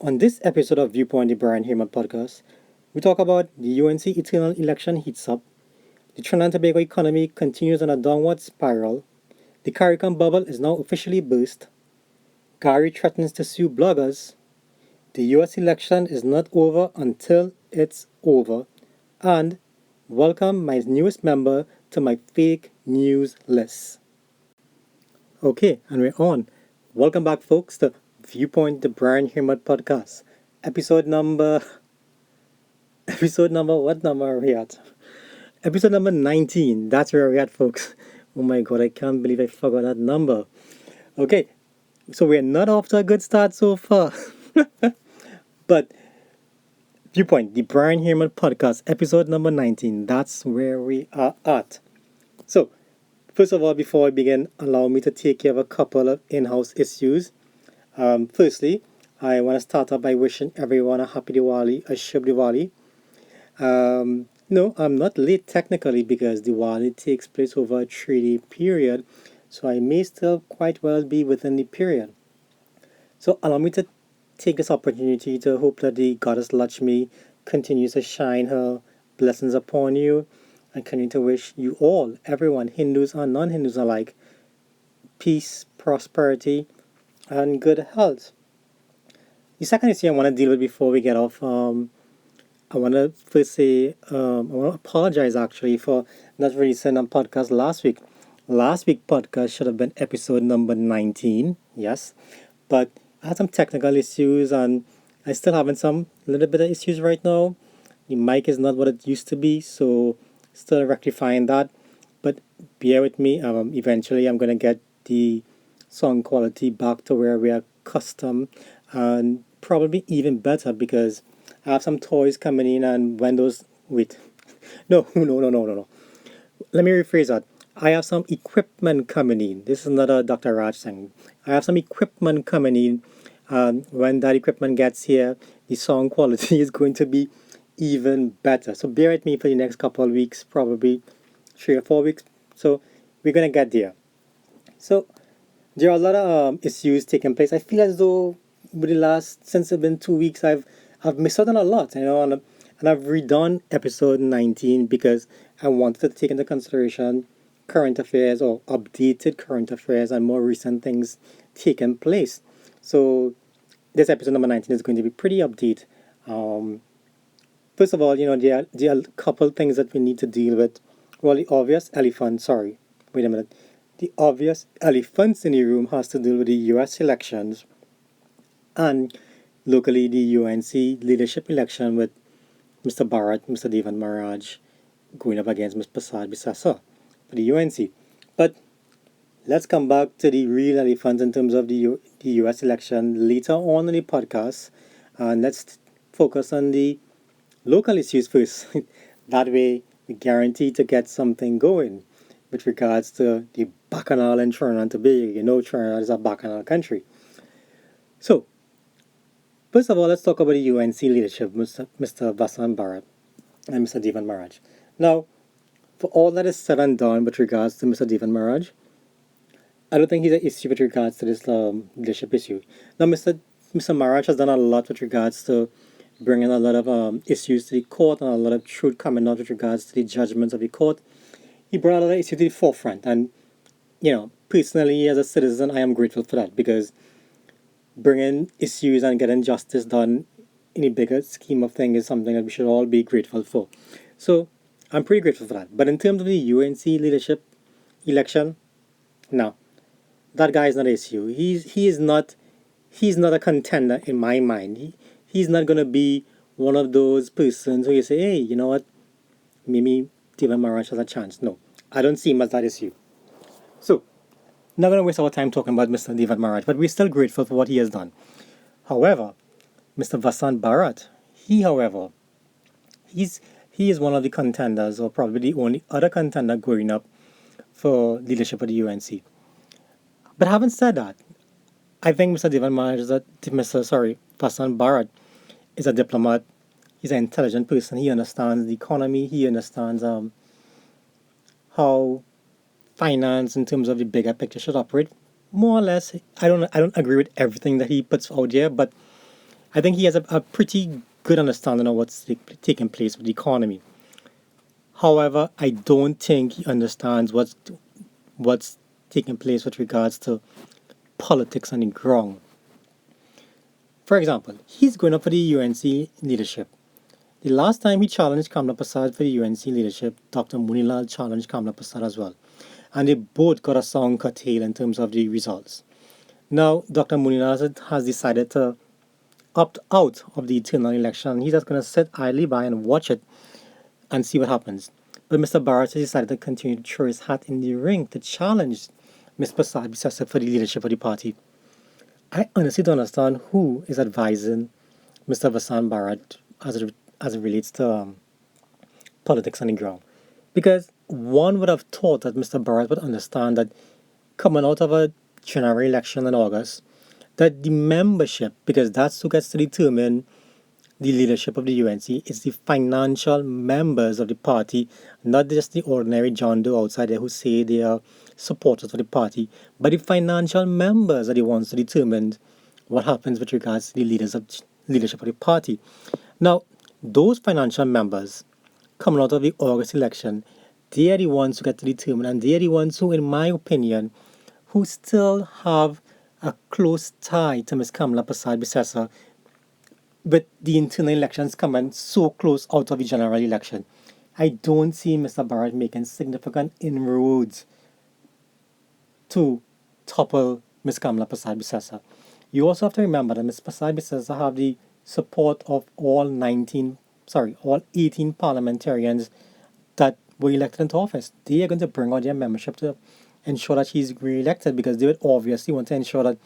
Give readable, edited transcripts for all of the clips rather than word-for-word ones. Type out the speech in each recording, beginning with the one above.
On this episode of Viewpoint, the Brian Heeraman podcast, we talk about the UNC eternal election heats up, the Trinidad and Tobago economy continues on a downward spiral, the Caricom bubble is now officially burst, Gary threatens to sue bloggers, the US election is not over until it's over, and welcome my newest member to my fake news list. Okay, and we're on. Welcome back, folks, to Viewpoint, the Brian Heeraman podcast, episode number what number are we at? Episode number 19. That's where we're at, folks. Oh my god, I can't believe I forgot that number. Okay, so we're not off to a good start so far. But Viewpoint, the Brian Heeraman podcast, episode number 19. That's where we are at. So, first of all, before I begin, allow me to take care of a couple of in-house issues. Firstly, I want to start off by wishing everyone a happy Diwali, a Shubh Diwali. No, I'm not late technically because Diwali takes place over a 3-day period, so I may still quite well be within the period. So allow me to take this opportunity to hope that the goddess Lakshmi continues to shine her blessings upon you and continue to wish you all, everyone, Hindus and non-Hindus alike, peace, prosperity, and good health. The second issue I want to deal with before we get off, I want to first say, I want to apologize actually for not releasing a podcast last week. Last week's podcast should have been episode number 19, yes, but I had some technical issues and I still having some little bit of issues right now. The mic is not what it used to be, so still rectifying that. But bear with me. Eventually, I'm gonna get the sound quality back to where we are custom and probably even better because I have some toys coming in and when those wait. No, no. Let me rephrase that. I have some equipment coming in. This is not a Dr. Raj thing. I have some equipment coming in. When that equipment gets here, the sound quality is going to be even better. So bear with me for the next couple of weeks, probably 3 or 4 weeks. So we're gonna get there. So there are a lot of issues taking place. I feel as though with the last since it's been 2 weeks, I've missed out on a lot, and I've redone episode 19 because I wanted to take into consideration current affairs or updated current affairs and more recent things taking place. So this episode number 19 is going to be pretty update. Um, First of all, there are a couple things that we need to deal with. Well, the obvious elephant, sorry, wait a minute. The obvious elephants in the room has to deal with the US elections and locally the UNC leadership election with Mr. Bharat, Mr. Devan Maharaj going up against Ms. Prasad Bisasa for the UNC. But let's come back to the real elephant in terms of the US election later on in the podcast. And let's focus on the local issues first. That way, we guarantee to get something going with regards to the Bacchanal in Trinidad and Tobago. You know, Trinidad is a Bacchanal country. So, first of all, let's talk about the UNC leadership, Mr. Vasan Bharat and Mr. Devan Maharaj. Now, for all that is said and done with regards to Mr. Devan Maharaj, I don't think he's an issue with regards to this leadership issue. Now, Mr. Maharaj has done a lot with regards to bringing a lot of issues to the court and a lot of truth coming out with regards to the judgments of the court. He brought a lot of issues to the forefront, and personally as a citizen, I am grateful for that because bringing issues and getting justice done in a bigger scheme of things is something that we should all be grateful for. So I'm pretty grateful for that. But in terms of the UNC leadership election, no, that guy is not an issue. He's not a contender in my mind. He's not gonna be one of those persons who you say, hey, you know what, maybe Devan Maharaj has a chance. No, I don't see him as that issue. So not gonna waste our time talking about Mr. Devan Maharaj, but we're still grateful for what he has done. However, Mr. Vasant Bharat, he is one of the contenders, or probably the only other contender going up for leadership of the UNC. But having said that, I think Mr. Devan Maharaj Vasant Bharat is a diplomat. He's an intelligent person. He understands the economy. He understands how finance, in terms of the bigger picture, should operate. More or less, I don't agree with everything that he puts out there, but I think he has a pretty good understanding of what's taking place with the economy. However, I don't think he understands what's taking place with regards to politics on the ground. For example, he's going up for the UNC leadership. The last time he challenged Kamla Prasad for the UNC leadership, Dr. Munilal challenged Kamla Prasad as well. And they both got a song curtailed in terms of the results. Now, Dr. Munilal has decided to opt out of the internal election. He's just going to sit idly by and watch it and see what happens. But Mr. Barrett has decided to continue to throw his hat in the ring to challenge Ms. Prasad Bisasa for the leadership of the party. I honestly don't understand who is advising Mr. Vasan Barrett as it relates to politics on the ground. Because one would have thought that Mr. Barrett would understand that coming out of a general election in August, that the membership, because that's who gets to determine the leadership of the UNC, is the financial members of the party, not just the ordinary John Doe outside there who say they are supporters of the party, but the financial members are the ones to determine what happens with regards to the leadership of the party. Now, those financial members coming out of the August election, they are the ones who get to determine, and they are the ones who, in my opinion, who still have a close tie to Ms. Kamla Prasad Bisasa, with the internal elections coming so close out of the general election. I don't see Mr. Barrett making significant inroads to topple Ms. Kamla Prasad Bisasa. You also have to remember that Ms. Prasad Bisasa have the support of all 18 parliamentarians that were elected into office. They are going to bring out their membership to ensure that she's re-elected, because they would obviously want to ensure that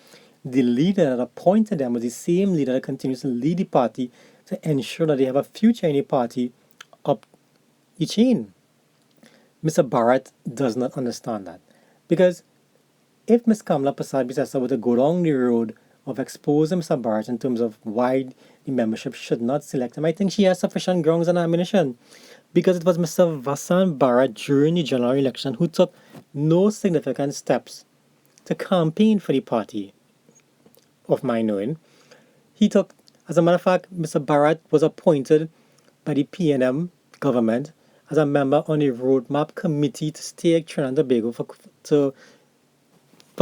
the leader that appointed them was the same leader that continues to lead the party, to ensure that they have a future in the party up the chain. Mr. Barrett does not understand that. Because if Ms. Kamla Prasad Bisasa were to go down the road of exposing Mr. Barrett in terms of why the membership should not select him, I think she has sufficient grounds and ammunition. Because it was Mr. Vasan Barrett during the general election who took no significant steps to campaign for the party, of my knowing. He took, as a matter of fact, Mr. Barrett was appointed by the PNM government as a member on the roadmap committee to steer Trinidad and Tobago for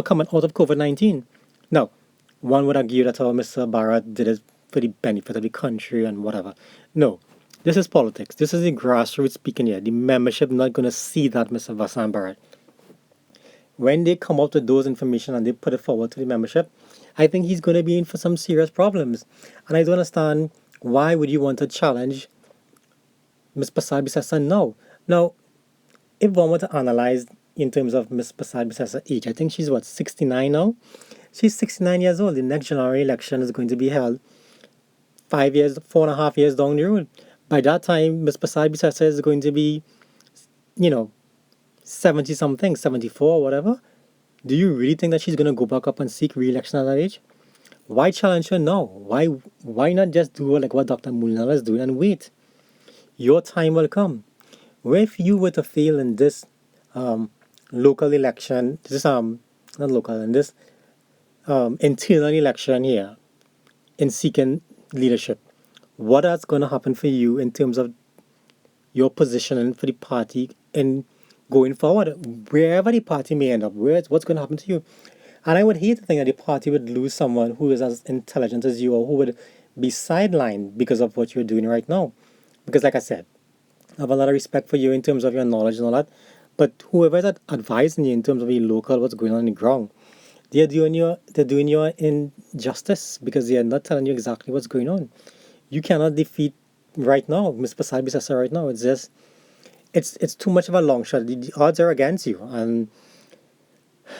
coming out of COVID-19. Now, one would argue that Mr. Barrett did it for the benefit of the country and whatever. No, this is politics. This is the grassroots speaking here. The membership not going to see that, Mr. Vasan Barrett. When they come up with those information and they put it forward to the membership, I think he's going to be in for some serious problems. And I don't understand why would you want to challenge Ms. Prasad Bisasa now. Now, if one were to analyze in terms of Ms. Prasad Bisasa's age, I think she's 69 now? She's 69 years old. The next general election is going to be held 4.5 years down the road. By that time, Ms. Prasad Bisasa is going to be, 70 something, 74, whatever. Do you really think that she's going to go back up and seek re-election at that age? Why challenge her now? Why not just do like what Dr. Mulnala is doing and wait? Your time will come. If you were to fail in this local election, in this internal election here, in seeking leadership, what is going to happen for you in terms of your positioning for the party in going forward, wherever the party may end up, what's going to happen to you? And I would hate to think that the party would lose someone who is as intelligent as you, or who would be sidelined because of what you're doing right now. Because like I said, I have a lot of respect for you in terms of your knowledge and all that, but whoever is advising you in terms of the local, what's going on the ground, they're doing you injustice, because they are not telling you exactly what's going on. You cannot defeat right now Ms. Prasad Bisasa right now. It's just it's too much of a long shot. The odds are against you, and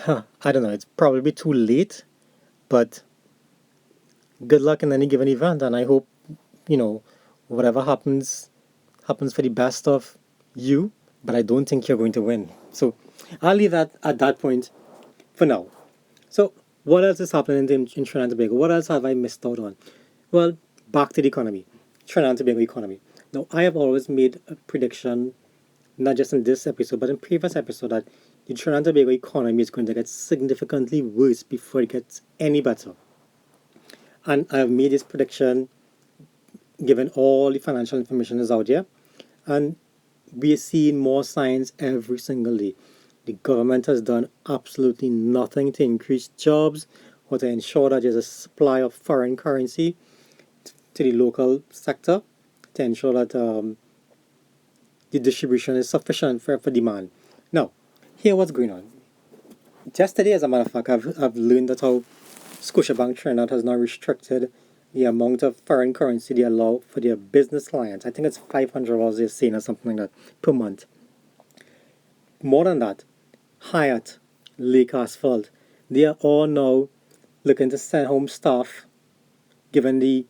I don't know. It's probably too late, but good luck in any given event, and I hope whatever happens for the best of you. But I don't think you're going to win. So I'll leave that at that point for now. So what else is happening in Trinidad and Tobago? What else have I missed out on? Well, back to the economy, Trinidad and Tobago economy. Now, I have always made a prediction, not just in this episode, but in previous episode, that the Trinidad and Tobago economy is going to get significantly worse before it gets any better. And I've made this prediction given all the financial information is out there. And we're seeing more signs every single day. The government has done absolutely nothing to increase jobs or to ensure that there's a supply of foreign currency to the local sector to ensure that the distribution is sufficient for demand. Now, here what's going on. Just today, as a matter of fact, I've learned that how Scotiabank Trinidad has now restricted the amount of foreign currency they allow for their business clients. I think it's $500 they're saying or something like that per month. More than that, Hyatt, Lake Asphalt, they are all now looking to send home staff given the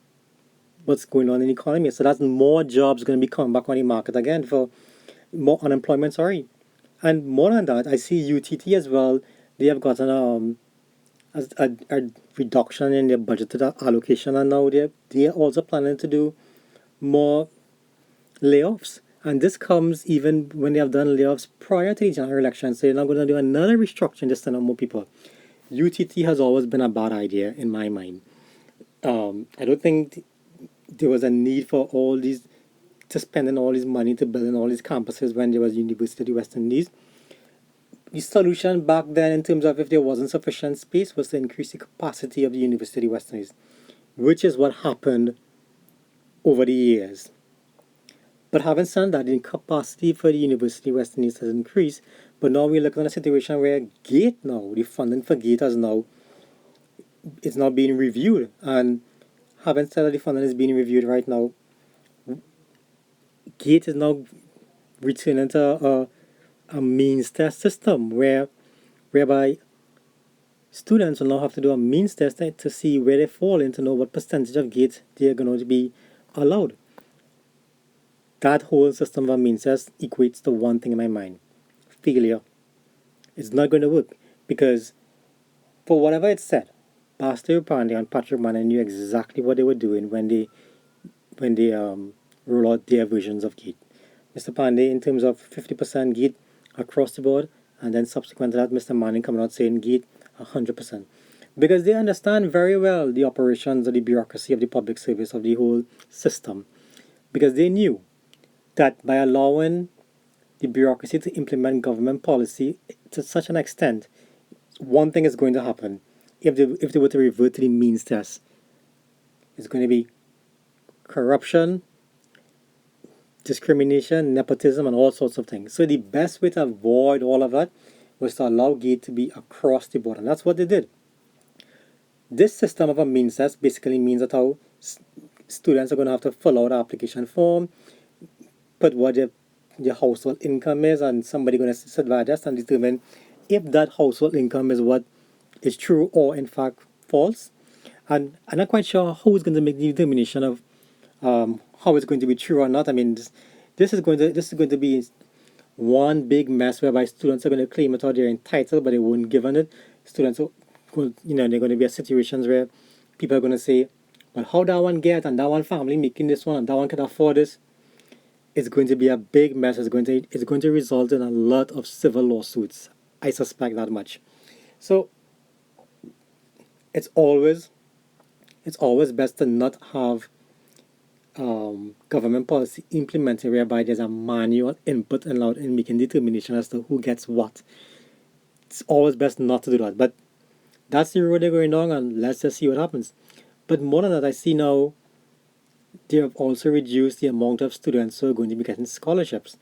what's going on in the economy. So that's more jobs going to be coming back on the market again for more unemployment, sorry. And more than that, I see UTT as well. They have gotten a reduction in their budgeted allocation, and now they're also planning to do more layoffs. And this comes even when they have done layoffs prior to the general election. So they're now going to do another restructuring just to send out more people. UTT has always been a bad idea in my mind. I don't think there was a need for all these to spending all this money to building all these campuses when there was University of the West Indies. The solution back then, in terms of if there wasn't sufficient space, was to increase the capacity of the University of the West Indies, which is what happened over the years. But having said that, the capacity for the University of West Indies has increased. But now we're looking at a situation where GATE now, the funding for GATE is now being reviewed. And having said that the funding is being reviewed right now, GATE is now returning to a means test system whereby students will now have to do a means test to see where they fall in to know what percentage of GATE they're going to be allowed. That whole system of a means test equates to one thing in my mind: failure. It's not going to work because, for whatever it said, Pastor Pandey and Patrick Mann knew exactly what they were doing when they roll out their versions of GATE. Mr. Pandey, in terms of 50% GATE across the board, and then subsequent to that, Mr. Manning coming out saying GATE 100%. Because they understand very well the operations of the bureaucracy of the public service of the whole system. Because they knew that by allowing the bureaucracy to implement government policy to such an extent, one thing is going to happen. If they were to revert to the means test, it's going to be corruption, discrimination, nepotism, and all sorts of things. So the best way to avoid all of that was to allow GATE to be across the board, and that's what they did. This system of a means test basically means that how students are going to have to fill out an application form, put what their household income is, and somebody going to sit by this and determine if that household income is what is true or in fact false. And I'm not quite sure who is going to make the determination of how it's going to be true or not. I mean, this is going to be one big mess whereby students are going to claim it or they're entitled, but they won't given it. Students are going, they're going to be situations where people are going to say, well, how that one get and that one family making this one and that one can afford this. It's going to be a big mess. It's going to result in a lot of civil lawsuits. I suspect that much. So it's always best to not have government policy implemented whereby there's a manual input allowed in making determination as to who gets what. It's always best not to do that. But that's the road they're going down, and let's just see what happens. But more than that, I see now they have also reduced the amount of students who are going to be getting scholarships.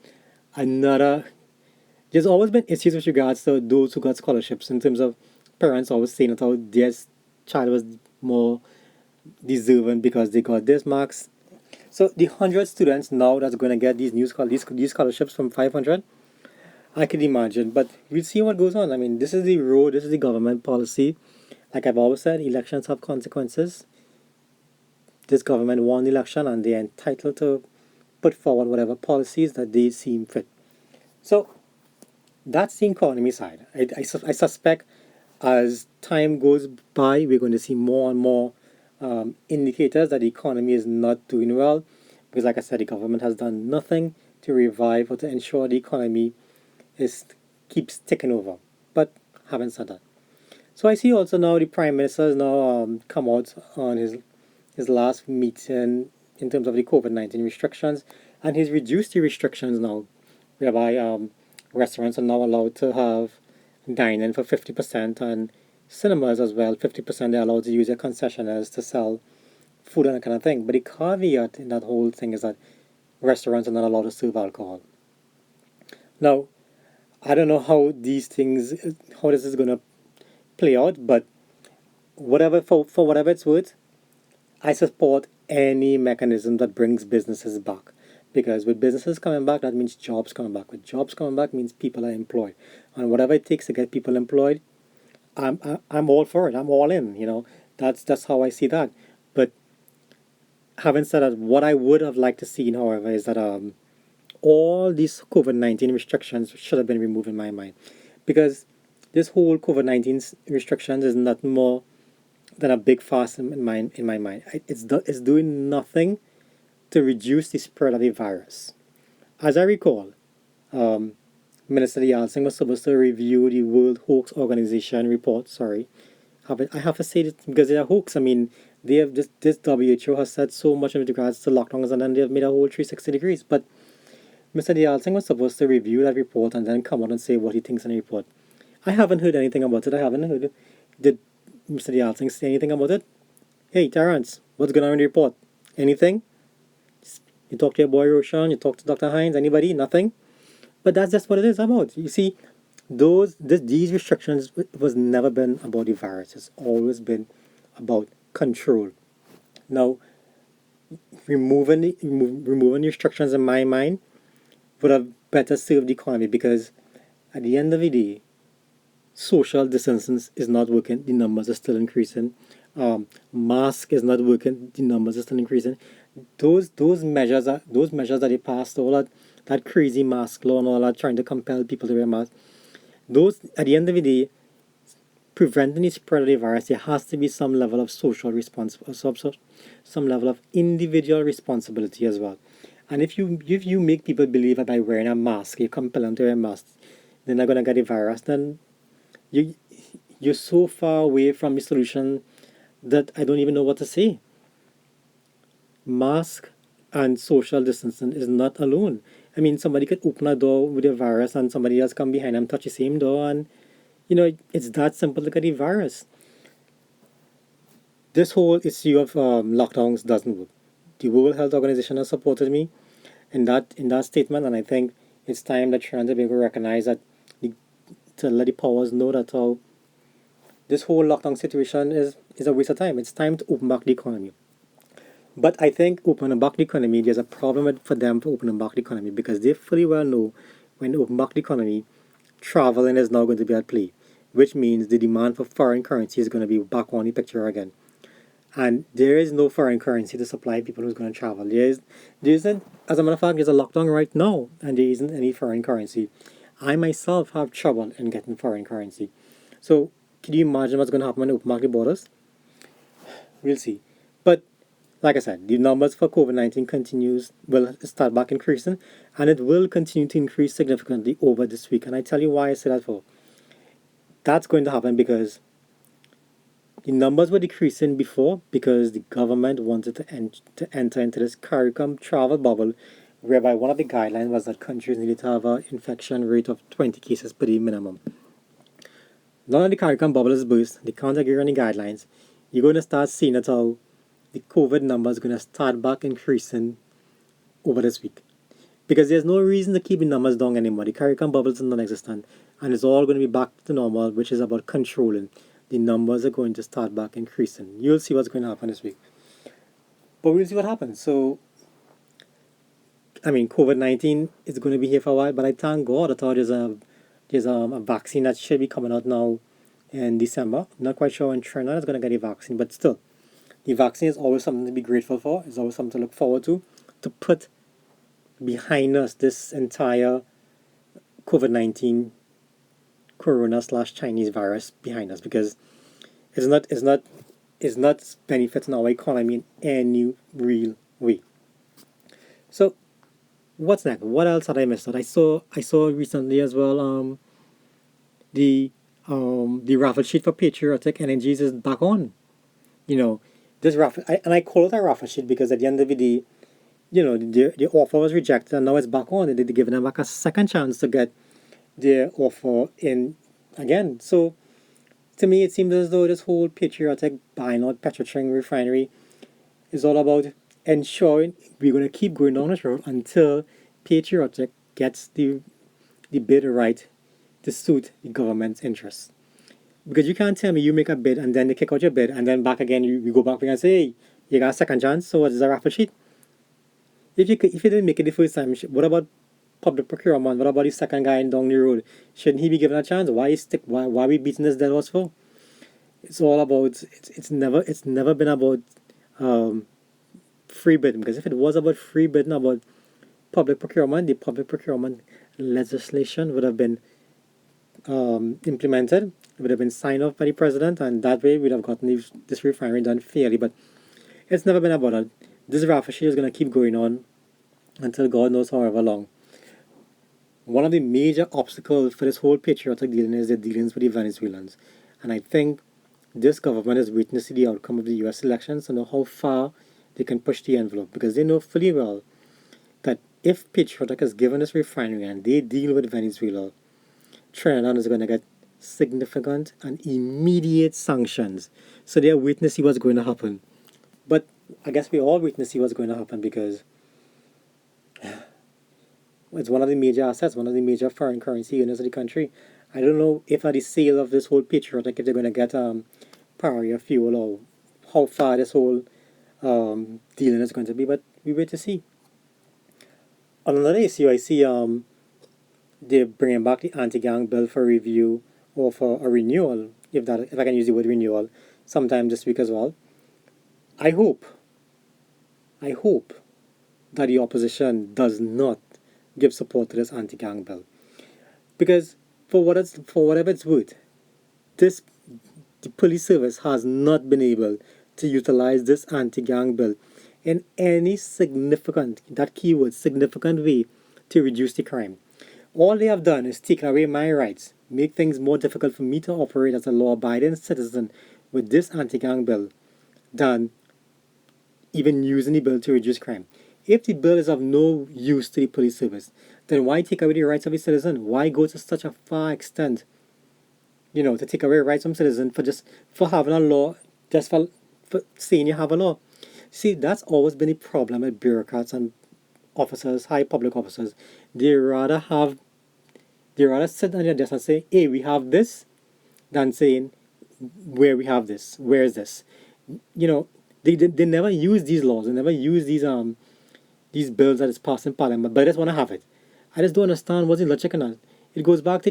There's always been issues with regards to those who got scholarships in terms of parents always saying that how their child was more deserving because they got this marks. So the 100 students now that's going to get these scholarships from 500, I can imagine. But we'll see what goes on. I mean, this is the road, this is the government policy. Like I've always said, elections have consequences. This government won the election and they're entitled to put forward whatever policies that they seem fit. So that's the economy side. I suspect as time goes by, we're going to see more and more indicators that the economy is not doing well, because like I said, the government has done nothing to revive or to ensure the economy keeps ticking over. But having said that, So I see also now the Prime Minister has now come out on his last meeting in terms of the COVID-19 restrictions, and he's reduced the restrictions now, whereby restaurants are now allowed to have dining for 50%, and cinemas as well, 50%. They're allowed to use their concessionaires to sell food and that kind of thing. But the caveat in that whole thing is that restaurants are not allowed to serve alcohol. Now, I don't know how this is going to play out, but for whatever it's worth, I support any mechanism that brings businesses back. Because with businesses coming back, that means jobs coming back. With jobs coming back means people are employed. And whatever it takes to get people employed, I'm all for it. I'm all in. That's how I see that. But having said that, what I would have liked to see, however, is that all these COVID-19 restrictions should have been removed in my mind, because this whole COVID-19 restrictions is nothing more than a big fuss in my mind. It's doing nothing to reduce the spread of the virus. As I recall, um, Minister Yalsing was supposed to review the World Hoax Organization report. Sorry, I have to say this because they're a hoax. I mean, they have this WHO has said so much in regards to lockdowns, and then they've made a whole 360 degrees. But Mr. Yalsing was supposed to review that report and then come out and say what he thinks in the report. I haven't heard anything about it. I haven't heard it. Did Mr. Yalsing say anything about it? Hey, Terrence, what's going on in the report? Anything? You talk to your boy Roshan, you talk to Dr. Hines, anybody? Nothing? But that's just what it is about. You see, these restrictions was never been about the virus. It's always been about control. Now, removing the restrictions in my mind would have better served the economy, because at the end of the day, social distancing is not working. The numbers are still increasing. Mask is not working. The numbers are still increasing. Those measures that they passed, all that crazy mask law and all that, trying to compel people to wear masks. Those, at the end of the day, preventing the spread of the virus, there has to be some level of social responsibility, some level of individual responsibility as well. And if you make people believe that by wearing a mask, you compel them to wear a mask, they're not gonna get the virus, then you you're so far away from the solution that I don't even know what to say. Mask and social distancing is not alone. I mean, somebody could open a door with a virus and somebody else come behind them, touch the same door, and it's that simple to get the virus. This whole issue of lockdowns doesn't work. The World Health Organization has supported me in that statement, and I think it's time that China to be able to recognize that, to let the powers know that this whole lockdown situation is a waste of time. It's time to open back the economy. But I think opening back the economy, there's a problem for them for opening back the economy, because they fully well know when they open back the economy, traveling is now going to be at play, which means the demand for foreign currency is going to be back on the picture again. And there is no foreign currency to supply people who's going to travel. There isn't, as a matter of fact, there's a lockdown right now, and there isn't any foreign currency. I myself have trouble in getting foreign currency. So, can you imagine what's going to happen when they open back the borders? We'll see. But like I said, the numbers for COVID-19 will start back increasing, and it will continue to increase significantly over this week. And I tell you why I say that for. That's going to happen because the numbers were decreasing before, because the government wanted to enter into this Caricom travel bubble, whereby one of the guidelines was that countries needed to have an infection rate of 20 cases per day minimum. Now that the Caricom bubble is burst, they can't agree on the guidelines. You're going to start seeing that how the COVID numbers are going to start back increasing over this week. Because there's no reason to keep the numbers down anymore. The Caricom bubble is non-existent, and it's all going to be back to normal, which is about controlling. The numbers are going to start back increasing. You'll see what's going to happen this week. But we'll see what happens. So, I mean, COVID-19 is going to be here for a while, but I thank God that there's a vaccine that should be coming out now in December. I'm not quite sure when China is going to get a vaccine, but still, the vaccine is always something to be grateful for. It's always something to look forward to put behind us this entire COVID-19 Corona/Chinese virus behind us, because it's not benefiting our economy in any real way. So what's next? What else had I missed out? I saw recently as well the the raffle sheet for patriotic energies is back on. You know, this raffle, and I call it a raffle sheet because at the end of the day, the offer was rejected and now it's back on. They're giving them back a second chance to get their offer in again. So to me, it seems as though this whole patriotic buying out Petrotring refinery is all about ensuring we're going to keep going down this road until patriotic gets the bid right to suit the government's interests. Because you can't tell me you make a bid and then they kick out your bid and then back again you go back and say, hey, you got a second chance, so what is a raffle sheet? If you didn't make it the first time, what about public procurement? What about the second guy down the road? Shouldn't he be given a chance? Why are we beating this dead horse for? It's all about it's never been about um, free bidding, because if it was about free bidding, about public procurement, the public procurement legislation would have been implemented. It would have been signed off by the president, and that way we'd have gotten this refinery done fairly. But it's never been about that. This raffle sheet is going to keep going on until God knows however long. One of the major obstacles for this whole patriotic dealing is the dealings with the Venezuelans. And I think this government is waiting to see the outcome of the US elections and know how far they can push the envelope, because they know fully well that if Patriotic is given this refinery and they deal with Venezuela, Trinidad is going to get significant and immediate sanctions. So they are waiting to see what's going to happen. But I guess we all waiting to see what's going to happen, because it's one of the major assets, one of the major foreign currency units of the country. I don't know if at the sale of this whole Patriotic, if they're going to get priority of fuel, or how far this whole dealing is going to be, but we wait to see. On another issue, I see they're bringing back the anti-gang bill for review or for a renewal, if I can use the word renewal, sometime this week as well. I hope that the opposition does not give support to this anti-gang bill, because for whatever it's worth, the police service has not been able to utilize this anti-gang bill in any significant, that keyword, significant way to reduce the crime. All they have done is take away my rights, make things more difficult for me to operate as a law-abiding citizen with this anti-gang bill than even using the bill to reduce crime. If the bill is of no use to the police service, then why take away the rights of a citizen? Why go to such a far extent, to take away rights from citizens for having a law, just for saying you have a law? See, that's always been a problem with bureaucrats and officers, high public officers. They rather sit on their desk and say, hey, we have this, than saying, where we have this, where is this? They never use these laws, they never use these bills that is passed in parliament, but I just want to have it. I just don't understand what's the logic in that. It goes back to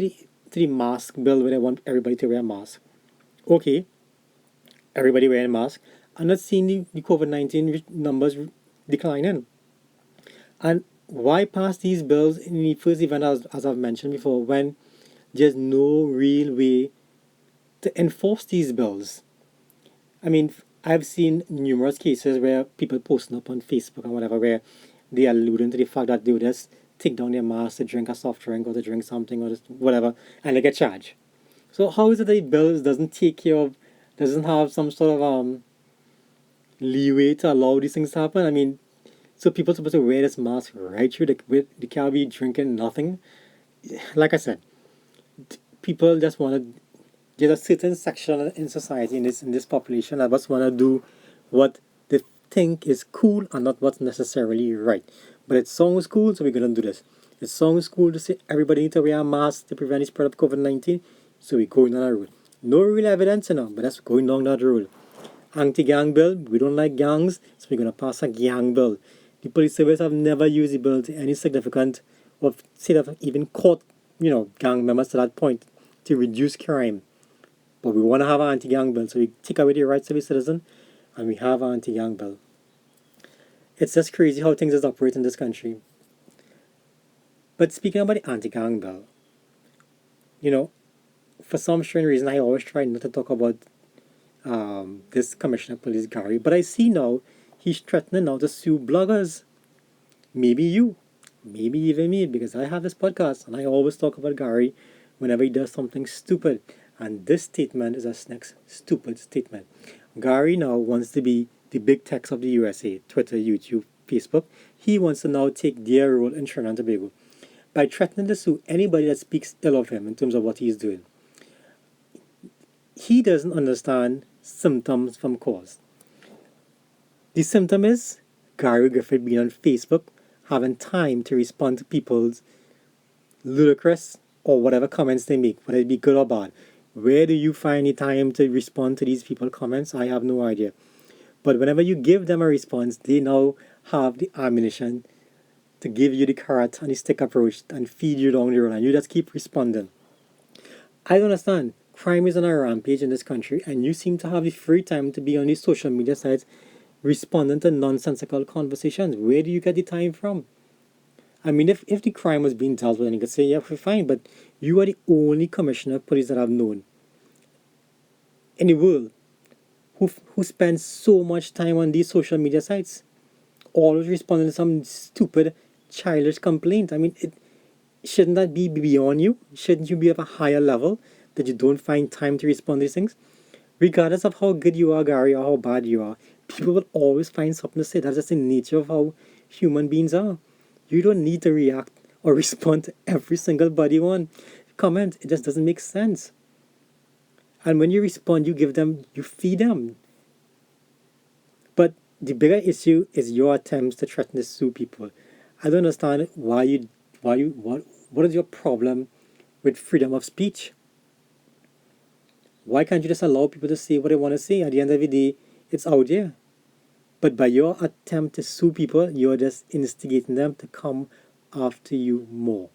the mask bill, where they want everybody to wear a mask. Okay, everybody wearing a mask. I'm not seeing the COVID-19 numbers declining. And why pass these bills in the first event, as I've mentioned before, when there's no real way to enforce these bills? I mean, I've seen numerous cases where people posting up on Facebook and whatever, where they are alluding to the fact that they would just take down their mask to drink a soft drink or to drink something or whatever, and they get charged. So how is it that the bill doesn't have some sort of leeway to allow these things to happen? I mean, so people are supposed to wear this mask right through they can't be drinking nothing. Like I said, people just want to. There's a certain section in society, in this population, that just want to do what they think is cool and not what's necessarily right. But it sounds cool, so we're gonna do this. It sounds cool to say everybody needs to wear a mask to prevent the spread of COVID-19, so we're going down that road. No real evidence, but that's going down that road. Anti-gang bill, we don't like gangs, so we're gonna pass a gang bill. The police service have never used the bill to any significant, or say that even caught, gang members to that point, to reduce crime. But we want to have an anti-gang bill, so we take away the rights of a citizen, and we have an anti-gang bill. It's just crazy how things is operate in this country. But speaking about the anti-gang bill, for some strange reason, I always try not to talk about this Commissioner of Police, Gary, but I see now he's threatening now to sue bloggers. Maybe you, maybe even me, because I have this podcast, and I always talk about Gary whenever he does something stupid. And this statement is a next stupid statement. Gary now wants to be the big techs of the USA, Twitter, YouTube, Facebook. He wants to now take their role in Trinidad and Tobago by threatening to sue anybody that speaks ill of him in terms of what he's doing. He doesn't understand symptoms from cause. The symptom is Gary Griffith being on Facebook, having time to respond to people's ludicrous or whatever comments they make, whether it be good or bad. Where do you find the time to respond to these people's comments? I have no idea. But whenever you give them a response, they now have the ammunition to give you the carrot and the stick approach and feed you down the road, and you just keep responding. I don't understand. Crime is on a rampage in this country, and you seem to have the free time to be on these social media sites responding to nonsensical conversations. Where do you get the time from? I mean, if the crime was being dealt with, then you could say, yeah, fine, but you are the only commissioner of police that I've known in the world who spends so much time on these social media sites, always responding to some stupid, childish complaint. I mean, shouldn't that be beyond you? Shouldn't you be of a higher level that you don't find time to respond to these things? Regardless of how good you are, Gary, or how bad you are, people will always find something to say. That's just the nature of how human beings are. You don't need to react or respond to every single body one comment. It just doesn't make sense. And when you respond, you feed them. But the bigger issue is your attempts to threaten to sue people. I don't understand what is your problem with freedom of speech? Why can't you just allow people to say what they want to say? At the end of the day, it's out there. But by your attempt to sue people, you're just instigating them to come after you more.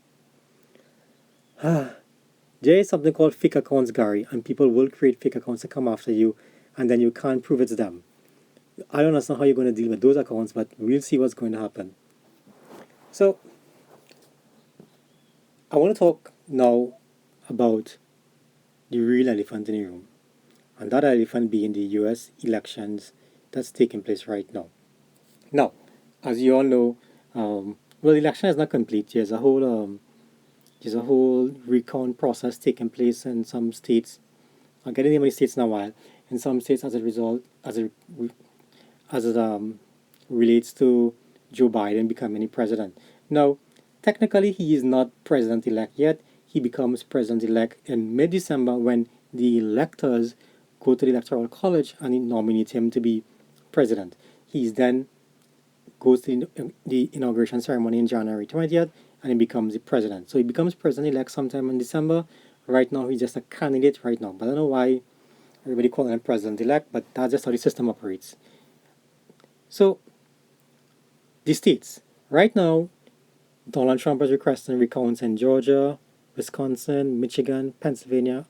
There is something called fake accounts, Gary, and people will create fake accounts to come after you, and then you can't prove it's them. I don't understand how you're going to deal with those accounts, but we'll see what's going to happen. So, I want to talk now about the real elephant in the room, and that elephant being the US elections that's taking place right now. Now, as you all know, the election is not complete. There's a whole recount process taking place in some states. I'll get into the name of the states in a while. In some states, as it relates to Joe Biden becoming the president. Now, technically, he is not president-elect yet. He becomes president-elect in mid-December when the electors go to the Electoral College and nominate him to be president. He then goes to the inauguration ceremony in January 20th and he becomes the president. So he becomes president-elect sometime in December. Right now, he's just a candidate right now. But I don't know why everybody calling him president-elect, but that's just how the system operates. So, the states. Right now, Donald Trump is requesting recounts in Georgia, Wisconsin, Michigan, Pennsylvania,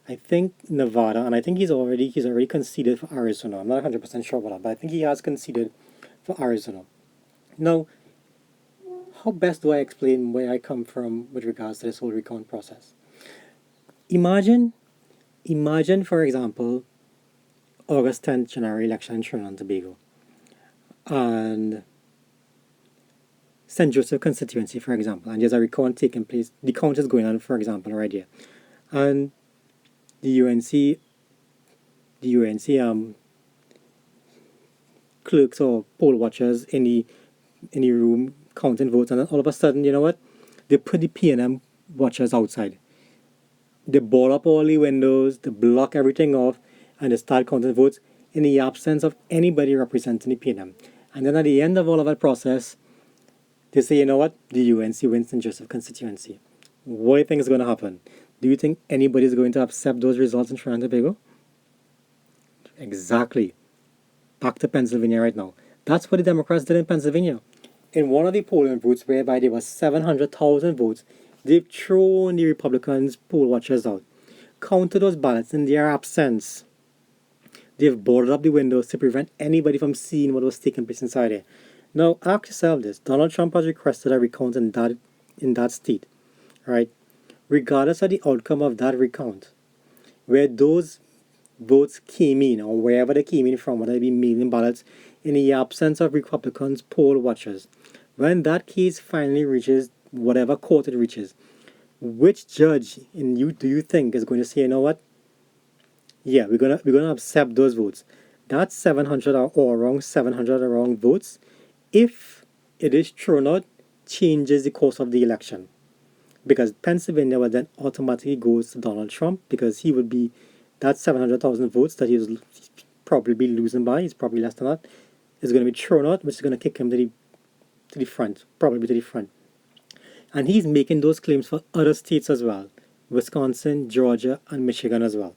I think Nevada, and I think he's already conceded for Arizona. I'm not 100% sure about that, but I think he has conceded for Arizona. Now, how best do I explain where I come from with regards to this whole recount process? Imagine, for example, August 10th general election in Trinidad and Tobago, and St. Joseph constituency, for example, and there's a recount taking place. The count is going on, for example, right here, and the UNC clerks or poll watchers in the room counting votes, and then all of a sudden, you know what? They put the PNM watchers outside. They board up all the windows, they block everything off, and they start counting votes in the absence of anybody representing the PNM. And then at the end of all of that process, they say, you know what? The UNC wins St. Joseph constituency. What do you think is going to happen? Do you think anybody is going to accept those results in Trinidad and Tobago? Exactly. Back to Pennsylvania right now. That's what the Democrats did in Pennsylvania. In one of the polling booths whereby there was 700,000 votes, they've thrown the Republicans' poll watchers out, counted those ballots in their absence. They've boarded up the windows to prevent anybody from seeing what was taking place inside there. Now, ask yourself this. Donald Trump has requested a recount in that state, right? Regardless of the outcome of that recount, where those votes came in, or wherever they came in from, whether it be mail-in ballots, in the absence of Republicans' poll watchers, when that case finally reaches whatever court it reaches, which judge in you do you think is going to say, you know what? Yeah, we're gonna accept those votes. That's 700 or around 700 around votes. If it is true or not, changes the course of the election because Pennsylvania would then automatically goes to Donald Trump because he would be that 700,000 votes that he's probably be losing by. He's probably less than that. Is going to be thrown out, which is going to kick him to the front, probably to the front. And he's making those claims for other states as well, Wisconsin, Georgia, and Michigan as well.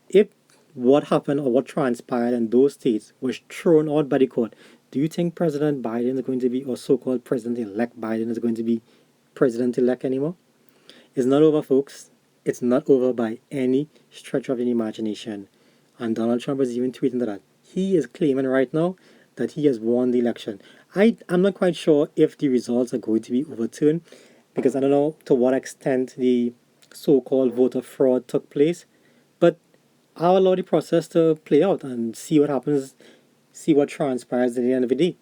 If what happened or what transpired in those states was thrown out by the court, do you think President Biden is going to be, or so-called President-elect Biden is going to be President-elect anymore? It's not over, folks. It's not over by any stretch of the imagination. And Donald Trump is even tweeting that. He is claiming right now that he has won the election. I'm not quite sure if the results are going to be overturned because I don't know to what extent the so-called voter fraud took place. But I'll allow the process to play out and see what happens, see what transpires at the end of the day.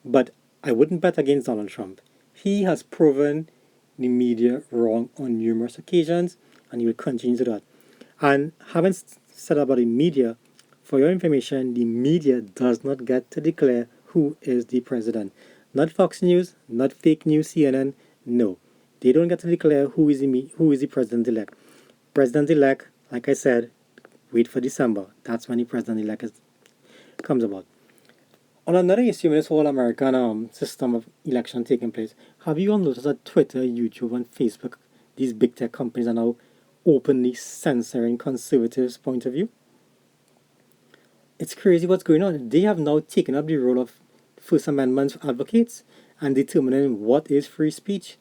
But I wouldn't bet against Donald Trump. He has proven the media wrong on numerous occasions, and he will continue to do that. And having said about the media, for your information, the media does not get to declare who is the president. Not Fox News, not fake news, CNN. No, they don't get to declare who is the president-elect. President-elect, like I said, wait for December. That's when the president-elect comes about. On another issue in this whole American system of election taking place, have you all noticed that Twitter, YouTube, and Facebook, these big tech companies are now openly censoring conservatives' point of view? It's crazy what's going on. They have now taken up the role of First Amendment advocates and determining what is free speech.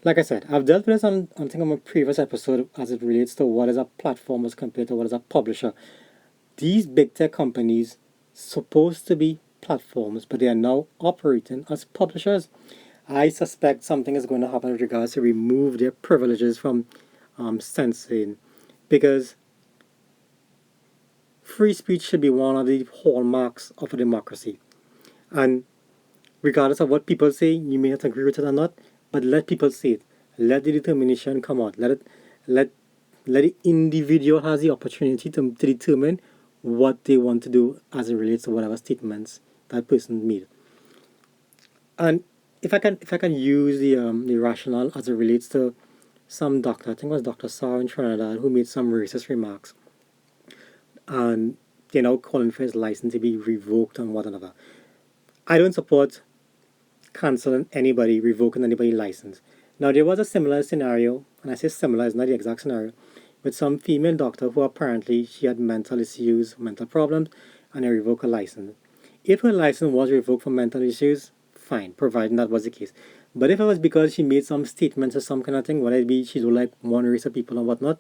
Like I said, I've dealt with this on I think on a previous episode as it relates to what is a platform as compared to what is a publisher. These big tech companies supposed to be platforms, but they are now operating as publishers. I suspect something is going to happen with regards to remove their privileges from censoring, because free speech should be one of the hallmarks of a democracy. And regardless of what people say, you may not agree with it or not, but let people say it. Let the determination come out. Let the individual has the opportunity to determine what they want to do as it relates to whatever statements that person made. And if I can use the rationale as it relates to some doctor, I think it was Dr. Sarr in Trinidad, who made some racist remarks, and they're now calling for his license to be revoked and whatever. I don't support canceling anybody, revoking anybody's license. Now there was a similar scenario, and I say similar, it's not the exact scenario, with some female doctor who apparently she had mental issues, mental problems, and they revoked her license. If her license was revoked for mental issues, fine, providing that was the case. But if it was because she made some statements or some kind of thing, whether it be she don't like one race of people or whatnot,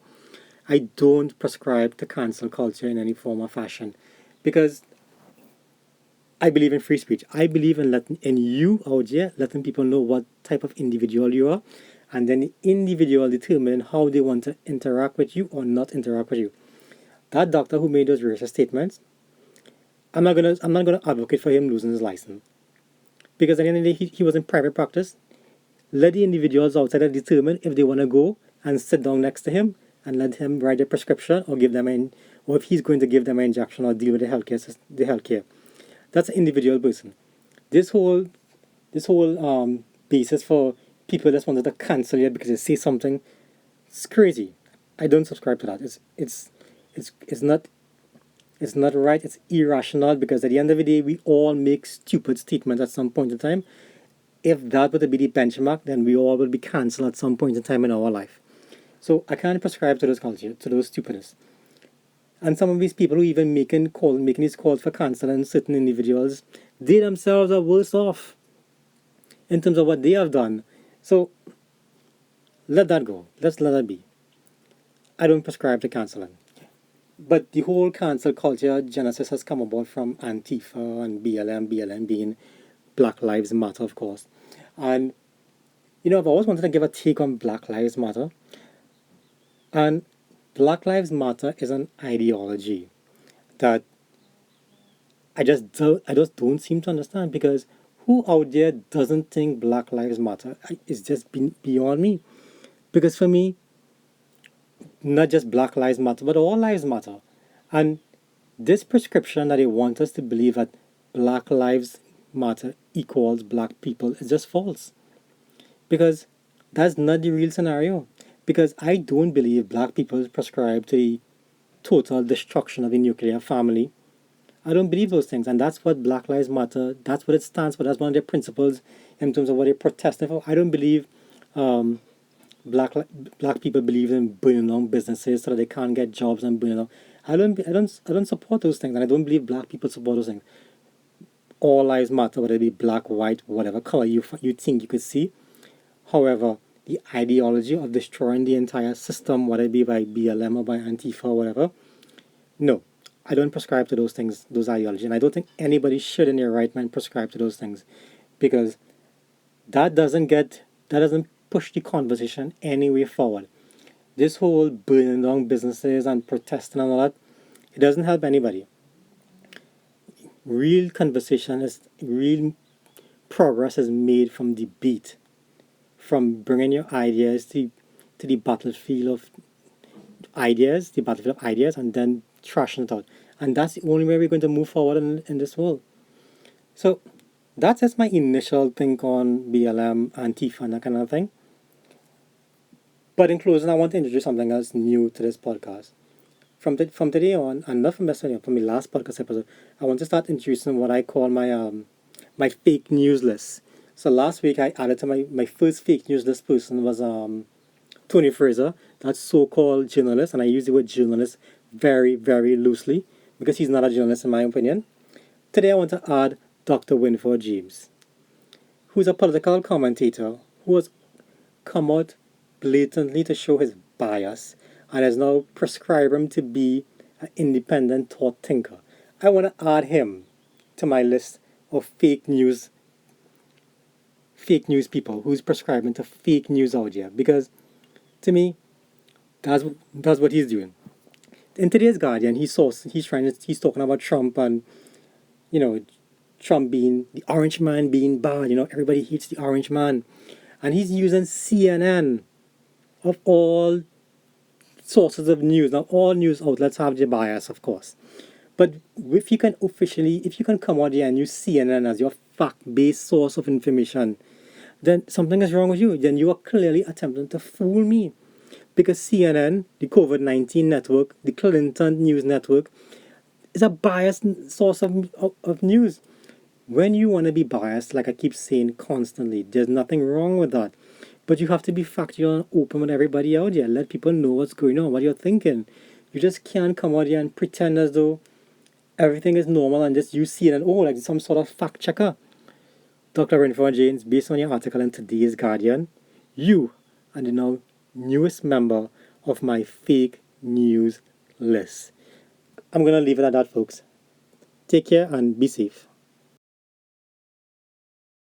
I don't prescribe to cancel culture in any form or fashion, because I believe in free speech. I believe in you out there letting people know what type of individual you are, and then the individual determine how they want to interact with you or not interact with you. That doctor who made those racist statements, I'm not gonna advocate for him losing his license, because at the end of the day he was in private practice. Let the individuals outside determine if they want to go and sit down next to him and let him write a prescription or give them or if he's going to give them an injection or deal with the healthcare. That's an individual person. This whole basis for people that wanted to cancel it because they say something, it's crazy. I don't subscribe to that. It's not right. It's irrational, because at the end of the day, we all make stupid statements at some point in time. If that were to be the benchmark, then we all will be cancelled at some point in time in our life. So I can't prescribe to those culture, to those stupidness. And some of these people who even making these calls for cancelling certain individuals, they themselves are worse off in terms of what they have done. So let that go. Let's let that be. I don't prescribe to cancelling. But the whole cancel culture genesis has come about from Antifa and BLM being Black Lives Matter, of course. And, I've always wanted to give a take on Black Lives Matter. And Black Lives Matter is an ideology that I just don't seem to understand, because who out there doesn't think Black Lives Matter? It's just beyond me. Because for me, not just Black Lives Matter, but all lives matter. And this prescription that they want us to believe that Black Lives Matter equals black people is just false. Because that's not the real scenario. Because I don't believe black people prescribe to the total destruction of the nuclear family. I don't believe those things. And that's what Black Lives Matter, that's what it stands for. That's one of their principles in terms of what they're protesting for. I don't believe um, black people believe in burning down businesses so that they can't get jobs and burning down. I don't support those things, and I don't believe black people support those things. All lives matter, whether it be black, white, whatever color you think you could see. However, the ideology of destroying the entire system, whether it be by BLM or by Antifa or whatever, no, I don't prescribe to those things, those ideologies, and I don't think anybody should in their right mind prescribe to those things, because that doesn't push the conversation any way forward. This whole burning down businesses and protesting and all that, it doesn't help anybody. Real conversation is real progress is made from debate, from bringing your ideas to the battlefield of ideas, and then trashing it out. And that's the only way we're going to move forward in this world. So that's just my initial thing on BLM, Antifa, and that kind of thing. But in closing, I want to introduce something else new to this podcast. From today on, and not from yesterday, from the last podcast episode, I want to start introducing what I call my fake news list. So last week I added to my first fake news list person was Tony Fraser, that so-called journalist, and I use the word journalist very, very loosely because he's not a journalist in my opinion. Today I want to add Dr. Winford James, who's a political commentator who has come out blatantly to show his bias and has now prescribed him to be an independent thought thinker. I want to add him to my list of fake news people who's prescribing to fake news out here, because to me that's what he's doing. In today's Guardian, he's talking about Trump, and you know, Trump being the orange man being bad. Everybody hates the orange man, and he's using CNN of all sources of news. Now, all news outlets have their bias, of course, but if you can come out here and use CNN as your fact-based source of information, then something is wrong with you. Then you are clearly attempting to fool me. Because CNN, the COVID-19 network, the Clinton News Network, is a biased source of news. When you want to be biased, like I keep saying constantly, there's nothing wrong with that. But you have to be factual and open with everybody out there. Let people know what's going on, what you're thinking. You just can't come out here and pretend as though everything is normal and just use CNN, like some sort of fact checker. Dr. Winford James, based on your article in today's Guardian, you are the now newest member of my fake news list. I'm going to leave it at that, folks. Take care and be safe.